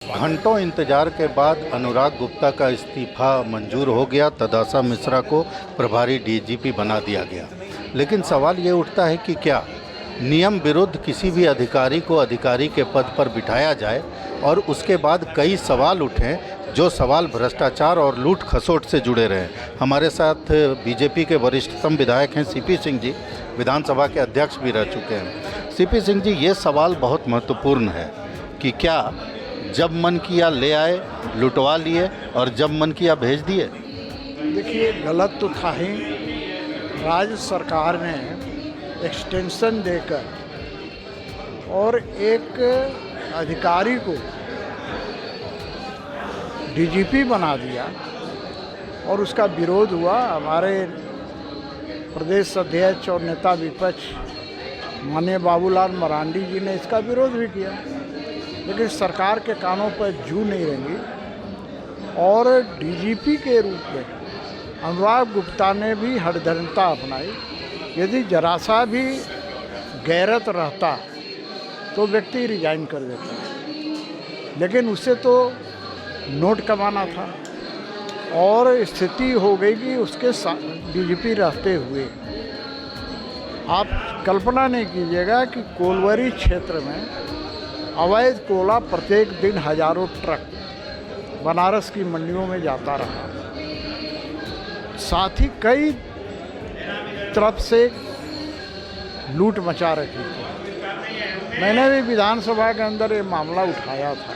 घंटों इंतजार के बाद अनुराग गुप्ता का इस्तीफा मंजूर हो गया। तदासा मिश्रा को प्रभारी डीजीपी बना दिया गया। लेकिन सवाल ये उठता है कि क्या नियम विरुद्ध किसी भी अधिकारी को अधिकारी के पद पर बिठाया जाए और उसके बाद कई सवाल उठें, जो सवाल भ्रष्टाचार और लूट खसोट से जुड़े रहे। हमारे साथ बीजेपी के वरिष्ठतम विधायक हैं सीपी सिंह जी, विधानसभा के अध्यक्ष भी रह चुके हैं। सीपी सिंह जी, ये सवाल बहुत महत्वपूर्ण है कि क्या जब मन किया ले आए, लुटवा लिए और जब मन किया भेज दिए। देखिए, गलत तो था ही। राज्य सरकार ने एक्सटेंशन देकर और एक अधिकारी को डीजीपी बना दिया और उसका विरोध हुआ। हमारे प्रदेश अध्यक्ष और नेता विपक्ष माननीय बाबूलाल मरांडी जी ने इसका विरोध भी किया, लेकिन सरकार के कानों पर जू नहीं रहेंगी। और डीजीपी के रूप में अनुराग गुप्ता ने भी हठधर्मिता अपनाई। यदि जरा सा भी गैरत रहता तो व्यक्ति रिजाइन कर देता, लेकिन उसे तो नोट कमाना था और स्थिति हो गई कि उसके डीजीपी रहते हुए आप कल्पना नहीं कीजिएगा कि कोलवरी क्षेत्र में अवैध कोला प्रत्येक दिन हजारों ट्रक बनारस की मंडियों में जाता रहा। साथ ही कई तरफ से लूट मचा रखी थी। मैंने भी विधानसभा के अंदर ये मामला उठाया था।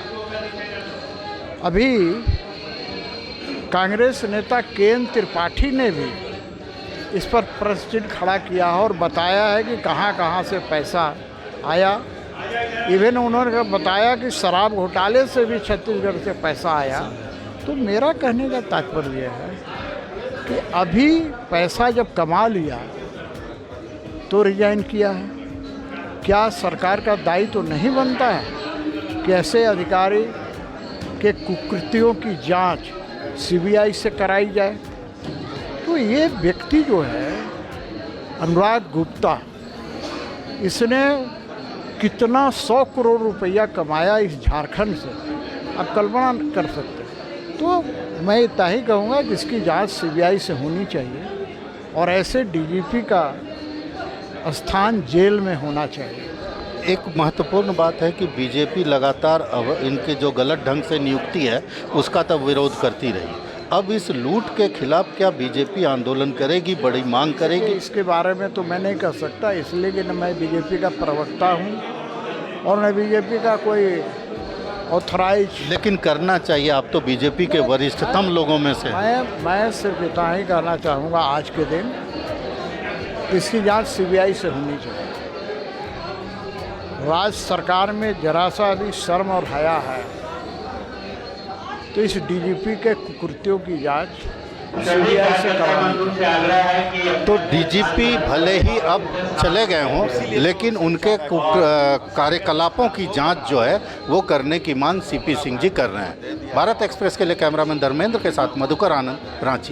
अभी कांग्रेस नेता केएन त्रिपाठी ने भी इस पर प्रश्न खड़ा किया और बताया है कि कहाँ कहाँ से पैसा आया। इवन उन्होंने बताया कि शराब घोटाले से भी छत्तीसगढ़ से पैसा आया। तो मेरा कहने का तात्पर्य है कि अभी पैसा जब कमा लिया तो रिजाइन किया है। क्या सरकार का दायित्व तो नहीं बनता है कि ऐसे अधिकारी के कुकृतियों की जांच सीबीआई से कराई जाए? तो ये व्यक्ति जो है अनुराग गुप्ता, इसने कितना 100 करोड़ रुपया कमाया इस झारखंड से, आप कल्पना कर सकते हैं। तो मैं इतना ही कहूँगा कि इसकी जांच सीबीआई से होनी चाहिए और ऐसे डीजीपी का स्थान जेल में होना चाहिए। एक महत्वपूर्ण बात है कि बीजेपी लगातार अब इनके जो गलत ढंग से नियुक्ति है उसका तब विरोध करती रही। अब इस लूट के खिलाफ क्या बीजेपी आंदोलन करेगी, बड़ी मांग करेगी? इसके बारे में तो मैं नहीं कह सकता, इसलिए कि न मैं बीजेपी का प्रवक्ता हूँ और न बीजेपी का कोई ऑथराइज। लेकिन करना चाहिए, आप तो बीजेपी के वरिष्ठतम लोगों में से। मैं सिर्फ इतना ही कहना चाहूँगा, आज के दिन इसकी जांच सीबीआई से होनी चाहिए। राज्य सरकार में जरा सा भी शर्म और हया है तो इस डीजीपी के कुकृतियों की जांच सीबीआई से करानी। तो डीजीपी भले ही अब चले गए हों, लेकिन उनके कार्यकलापों की जांच जो है वो करने की मांग सीपी सिंह जी कर रहे हैं। भारत एक्सप्रेस के लिए कैमरामैन धर्मेंद्र के साथ मधुकर आनंद, रांची।